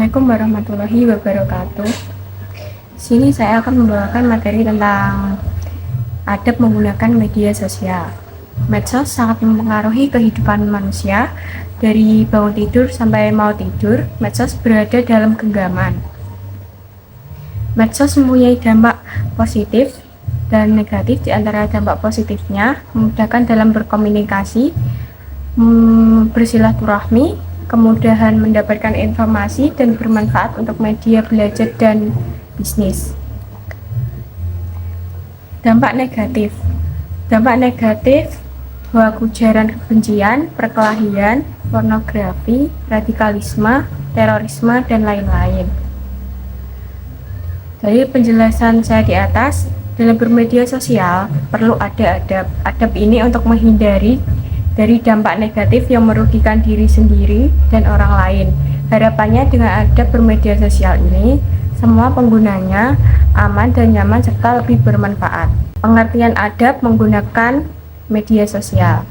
Assalamualaikum warahmatullahi wabarakatuh. Sini saya akan membawakan materi tentang adab menggunakan media sosial. Medsos sangat mempengaruhi kehidupan manusia. Dari bangun tidur sampai mau tidur, medsos berada dalam genggaman. Medsos mempunyai dampak positif dan negatif. Di antara dampak positifnya, memudahkan dalam berkomunikasi, bersilaturahmi, kemudahan mendapatkan informasi dan bermanfaat untuk media belajar dan bisnis. Dampak negatif bahwa ujaran kebencian, perkelahian, pornografi, radikalisme, terorisme, dan lain-lain. Dari penjelasan saya di atas, dalam bermedia sosial perlu ada adab. Adab ini untuk menghindari dari dampak negatif yang merugikan diri sendiri dan orang lain. Harapannya dengan adab bermedia sosial ini, semua penggunanya aman dan nyaman serta lebih bermanfaat. Pengertian adab menggunakan media sosial.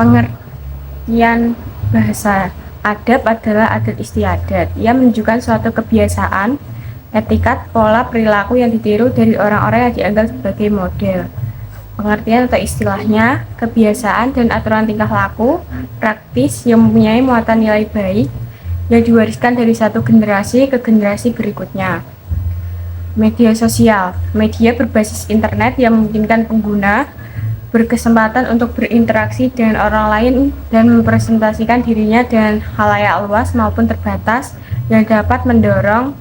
Pengertian bahasa adab adalah adat istiadat. Ia menunjukkan suatu kebiasaan, etikat, pola perilaku yang ditiru dari orang-orang yang dianggap sebagai model. Pengertian atau istilahnya, kebiasaan dan aturan tingkah laku praktis yang mempunyai muatan nilai baik yang diwariskan dari satu generasi ke generasi berikutnya. Media sosial, media berbasis internet yang memungkinkan pengguna berkesempatan untuk berinteraksi dengan orang lain dan mempresentasikan dirinya dengan khalayak luas maupun terbatas yang dapat mendorong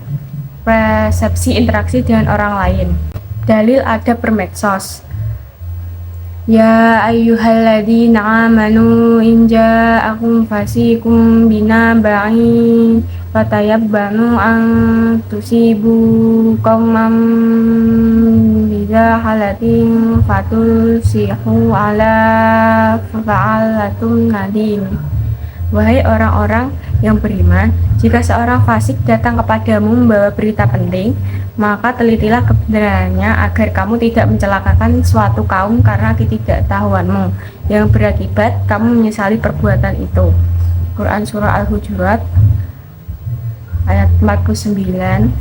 persepsi interaksi dengan orang lain. Dalil adab bermedsos. Ya ayyuhalladzina amanu in ja'akum fasiqun binaba'in fatayabbanu an tusibu qauman bijahalatin fatusihu ala fa'alatum nadim. Wahai orang-orang yang beriman, jika seorang fasik datang kepadamu membawa berita penting, maka telitilah kebenarannya agar kamu tidak mencelakakan suatu kaum karena ketidaktahuanmu yang berakibat kamu menyesali perbuatan itu. Quran Surah Al-Hujurat ayat 49.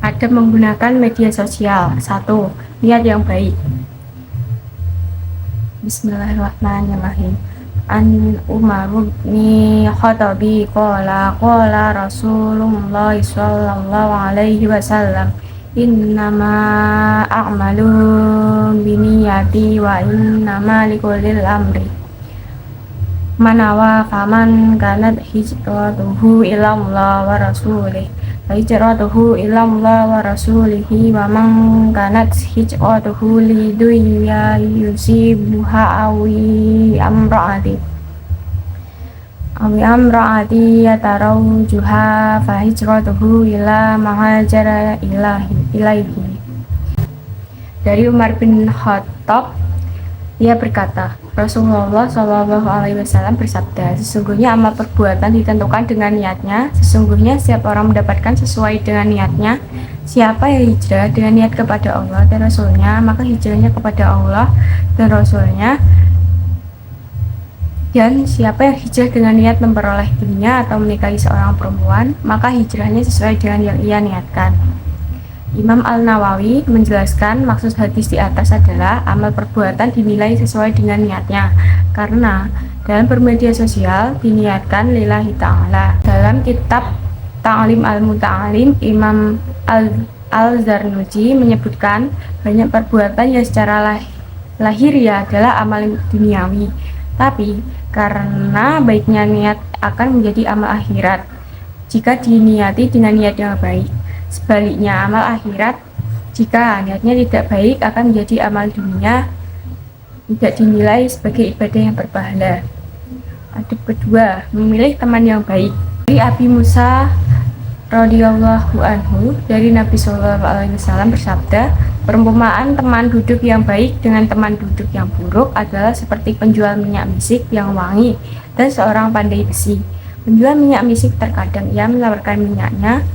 Adab menggunakan media sosial. 1. Niat yang baik. Bismillahirrahmanirrahim. An Umar bin Khattabi qala Rasulullah sallallahu alaihi wasallam innama a'malu binniyati wa innama likulli amri manawa faman kanat hijratuhu ila Allah wa rasulih hijratuhu ila Allah wa rasulihi wa man kanat hijratuhu li dunya yusibuha awi amraati yatarawjuha fa hijratuhu ila mahajara ilaihi. Dari Umar bin Khattab, ia berkata, Rasulullah SAW bersabda, sesungguhnya amal perbuatan ditentukan dengan niatnya. Sesungguhnya setiap orang mendapatkan sesuai dengan niatnya. Siapa yang hijrah dengan niat kepada Allah dan Rasulnya, maka hijrahnya kepada Allah dan Rasulnya. Dan siapa yang hijrah dengan niat memperoleh dunia atau menikahi seorang perempuan, maka hijrahnya sesuai dengan yang ia niatkan. Imam Al-Nawawi menjelaskan maksud hadis di atas adalah amal perbuatan dinilai sesuai dengan niatnya, karena dalam bermedia sosial diniatkan lillahi ta'ala. Dalam kitab Ta'lim al-Muta'alim, Imam Al-Zarnuji menyebutkan banyak perbuatan yang secara lahiriah adalah amal duniawi, tapi karena baiknya niat akan menjadi amal akhirat jika diniati dengan niat yang baik. Sebaliknya, amal akhirat jika niatnya tidak baik akan menjadi amal dunia, tidak dinilai sebagai ibadah yang berpahala. Adab kedua, memilih teman yang baik. Dari Abi Musa radhiyallahu anhu, dari Nabi sallallahu alaihi wasallam bersabda, perumpamaan teman duduk yang baik dengan teman duduk yang buruk adalah seperti penjual minyak misik yang wangi dan seorang pandai besi. Penjual minyak misik terkadang ia menawarkan minyaknya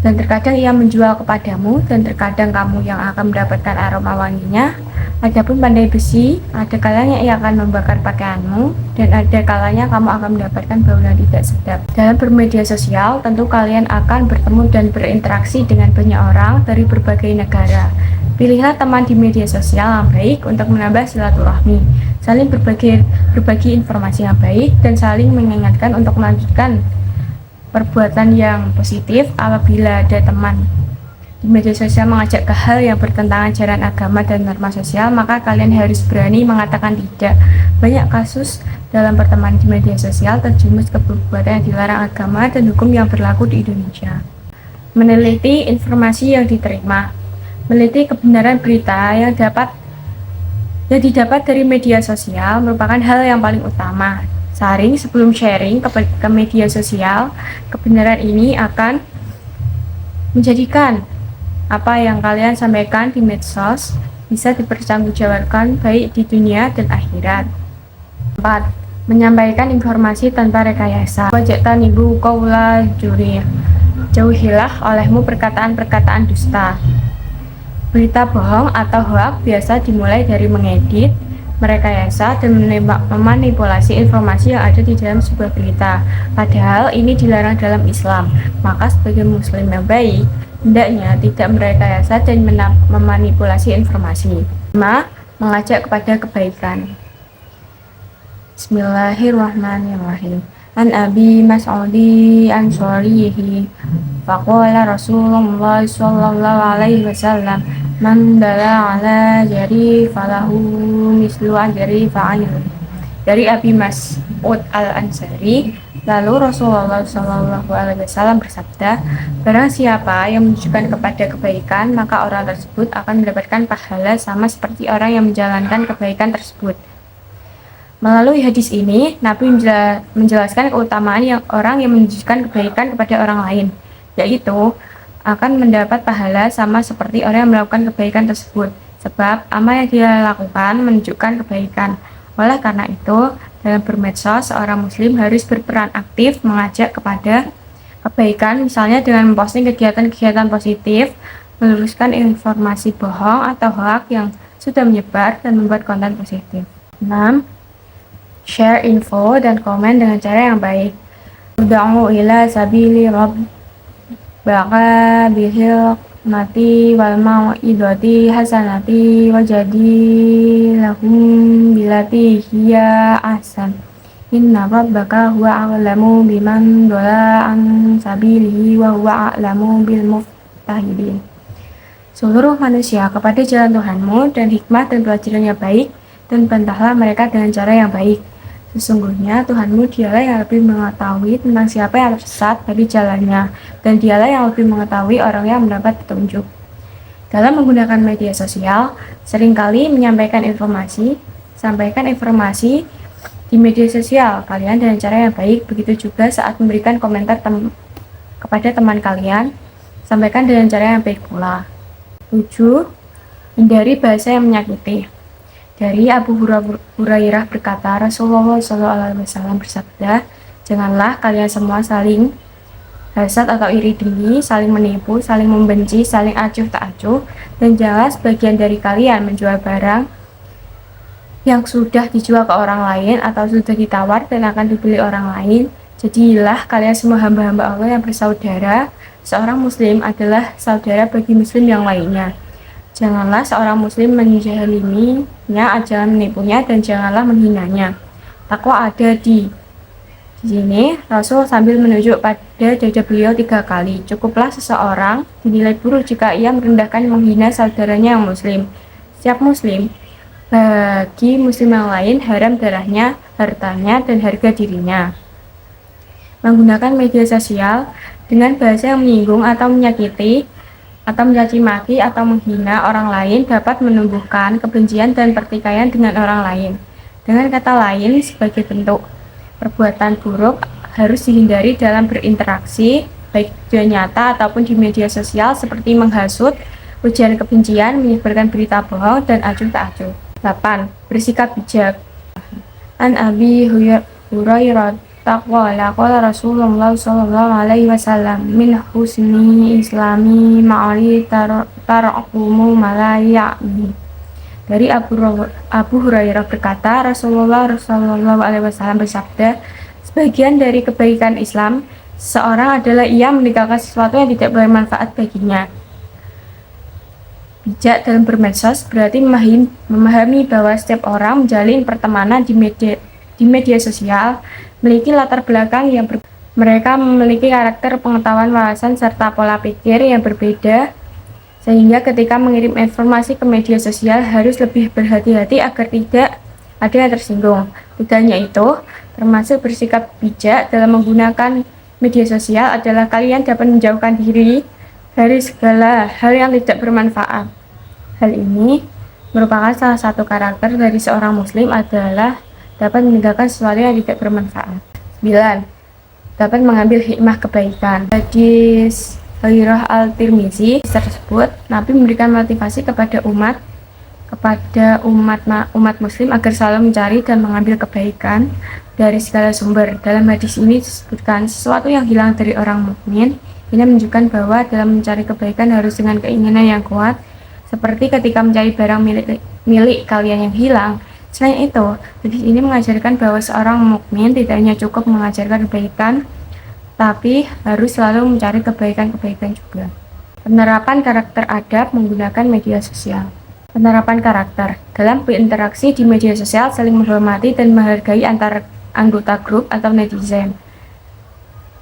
dan terkadang ia menjual kepadamu, dan terkadang kamu yang akan mendapatkan aroma wanginya. Adapun pandai besi, ada kalanya ia akan membakar pakaianmu, dan ada kalanya kamu akan mendapatkan bau yang tidak sedap. Dalam bermedia sosial, tentu kalian akan bertemu dan berinteraksi dengan banyak orang dari berbagai negara. Pilihlah teman di media sosial yang baik untuk menambah silaturahmi, saling berbagi informasi yang baik, dan saling mengingatkan untuk melanjutkan perbuatan yang positif apabila ada teman di media sosial mengajak ke hal yang bertentangan ajaran agama dan norma sosial, maka kalian harus berani mengatakan tidak. Banyak kasus dalam pertemanan di media sosial terjumus ke perbuatan yang dilarang agama dan hukum yang berlaku di Indonesia. Meneliti informasi yang diterima. Meneliti kebenaran berita yang didapat dari media sosial merupakan hal yang paling utama. Saring sebelum sharing ke media sosial, kebenaran ini akan menjadikan apa yang kalian sampaikan di medsos bisa dipertanggungjawabkan baik di dunia dan akhirat. 4. Menyampaikan informasi tanpa rekayasa. Wajatan ibu qaula juri. Jauhilah olehmu perkataan-perkataan dusta. Berita bohong atau hoak biasa dimulai dari mengedit, merekayasa, dan memanipulasi informasi yang ada di dalam sebuah berita. Padahal ini dilarang dalam Islam. Maka sebagai muslim yang baik, hendaknya tidak merekayasa dan memanipulasi informasi. 5. Mengajak kepada kebaikan. Bismillahirrahmanirrahim. An Abi Mas'udi Ansorihi faqala Rasulullah sallallahu alaihi wasallam man dala ala jari falahu mislu ajri fa'il. Dari Abi Mas'ud Al-Ansari, lalu Rasulullah sallallahu alaihi wasallam bersabda, barang siapa yang menunjukkan kepada kebaikan, maka orang tersebut akan mendapatkan pahala sama seperti orang yang menjalankan kebaikan tersebut. Melalui hadis ini, Nabi menjelaskan keutamaan orang yang menunjukkan kebaikan kepada orang lain, yaitu akan mendapat pahala sama seperti orang yang melakukan kebaikan tersebut, sebab amal yang dia lakukan menunjukkan kebaikan. Oleh karena itu, dalam bermedsos, seorang muslim harus berperan aktif mengajak kepada kebaikan, misalnya dengan memposting kegiatan-kegiatan positif, meluruskan informasi bohong atau hoak yang sudah menyebar, dan membuat konten positif. 6. Share info dan komen dengan cara yang baik. Ud'u ila sabili rabbaka bihil mati wal mau'idati hasanati wajadilahum bilati hiya ahsan. Inna rabbaka huwa a'lamu biman dhalla an sabilihi wa huwa a'lamu bil muhtadin. Seluruh manusia kepada jalan Tuhanmu, dan hikmah dan pelajaran yang baik, dan bantahlah mereka dengan cara yang baik. Sesungguhnya Tuhanmu dialah yang lebih mengetahui tentang siapa yang tersesat dari jalannya, dan dialah yang lebih mengetahui orang yang mendapat petunjuk. Dalam menggunakan media sosial, seringkali sampaikan informasi di media sosial kalian dengan cara yang baik. Begitu juga saat memberikan komentar kepada teman kalian, sampaikan dengan cara yang baik pula. 7. Hindari bahasa yang menyakiti. Dari Abu Hurairah berkata, Rasulullah SAW bersabda, janganlah kalian semua saling hasad atau iri dengki, saling menipu, saling membenci, saling acuh tak acuh, dan janganlah sebagian dari kalian menjual barang yang sudah dijual ke orang lain atau sudah ditawar dan akan dibeli orang lain. Jadilah kalian semua hamba-hamba Allah yang bersaudara. Seorang muslim adalah saudara bagi muslim yang lainnya. Janganlah seorang muslim menjahiliminya, jangan menipunya, dan janganlah menghinanya. Takwa ada di sini. Rasul sambil menunjuk pada dada beliau 3 kali. Cukuplah seseorang dinilai buruk jika ia merendahkan menghina saudaranya yang muslim. Setiap muslim bagi muslim yang lain haram darahnya, hartanya, dan harga dirinya. Menggunakan media sosial dengan bahasa yang menyinggung atau menyakiti atau mencaci maki atau menghina orang lain dapat menumbuhkan kebencian dan pertikaian dengan orang lain. Dengan kata lain, sebagai bentuk perbuatan buruk harus dihindari dalam berinteraksi, baik di nyata ataupun di media sosial, seperti menghasut, ujaran kebencian, menyebarkan berita bohong, dan acuh tak acuh. 8. Bersikap bijak. An Abi Hurairah taqwala qala Rasulullah sallallahu alaihi wasallam min husni islami ma'ari tarakumu malaya'ni. Dari Abu Hurairah berkata, Rasulullah SAW bersabda, sebagian dari kebaikan Islam seorang adalah ia meninggalkan sesuatu yang tidak bermanfaat baginya. Bijak dalam bermedsos berarti memahami bahwa setiap orang menjalin pertemanan di media sosial memiliki latar belakang yang berbeda. Mereka memiliki karakter, pengetahuan, wawasan, serta pola pikir yang berbeda, sehingga ketika mengirim informasi ke media sosial harus lebih berhati-hati agar tidak ada yang tersinggung. Tidak hanya itu, termasuk bersikap bijak dalam menggunakan media sosial adalah kalian dapat menjauhkan diri dari segala hal yang tidak bermanfaat. Hal ini merupakan salah satu karakter dari seorang muslim adalah dapat meninggalkan sesuatu yang tidak bermanfaat. 9. Dapat mengambil hikmah kebaikan. Hadis Hurairah Al-Tirmizi tersebut, Nabi memberikan motivasi kepada umat muslim agar selalu mencari dan mengambil kebaikan dari segala sumber. Dalam hadis ini disebutkan sesuatu yang hilang dari orang mukmin. Ini menunjukkan bahwa dalam mencari kebaikan harus dengan keinginan yang kuat, seperti ketika mencari barang milik kalian yang hilang. Selain itu, hadis ini mengajarkan bahwa seorang mukmin tidak hanya cukup mengajarkan kebaikan, tapi harus selalu mencari kebaikan-kebaikan juga. Penerapan karakter adab menggunakan media sosial. Penerapan karakter dalam berinteraksi di media sosial, saling menghormati dan menghargai antar anggota grup atau netizen.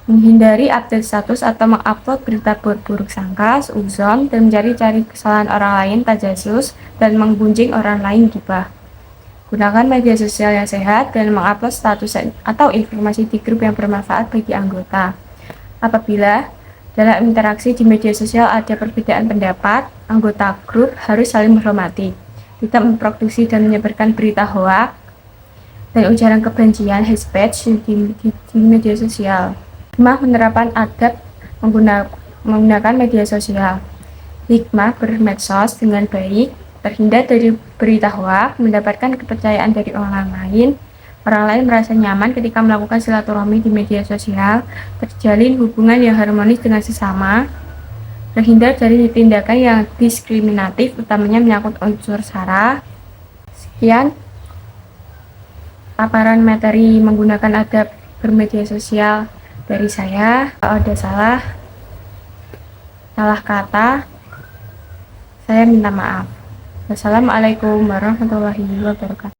Menghindari update status atau mengupload berita buruk sangka, suudzon, dan mencari-cari kesalahan orang lain, tajasus, dan menggunjing orang lain gibah. Gunakan media sosial yang sehat dan mengupload status atau informasi di grup yang bermanfaat bagi anggota. Apabila dalam interaksi di media sosial ada perbedaan pendapat, anggota grup harus saling menghormati, tidak memproduksi dan menyebarkan berita hoaks dan ujaran kebencian hate speech di media sosial. Hikmah penerapan adab menggunakan media sosial. Hikmah bermedsos dengan baik, terhindar dari berita hoaks, mendapatkan kepercayaan dari orang lain merasa nyaman ketika melakukan silaturahmi di media sosial, terjalin hubungan yang harmonis dengan sesama, terhindar dari tindakan yang diskriminatif, utamanya menyangkut unsur SARA. Sekian paparan materi menggunakan adab bermedia sosial dari saya. Kalau ada salah kata, saya minta maaf. Wassalamualaikum warahmatullahi wabarakatuh.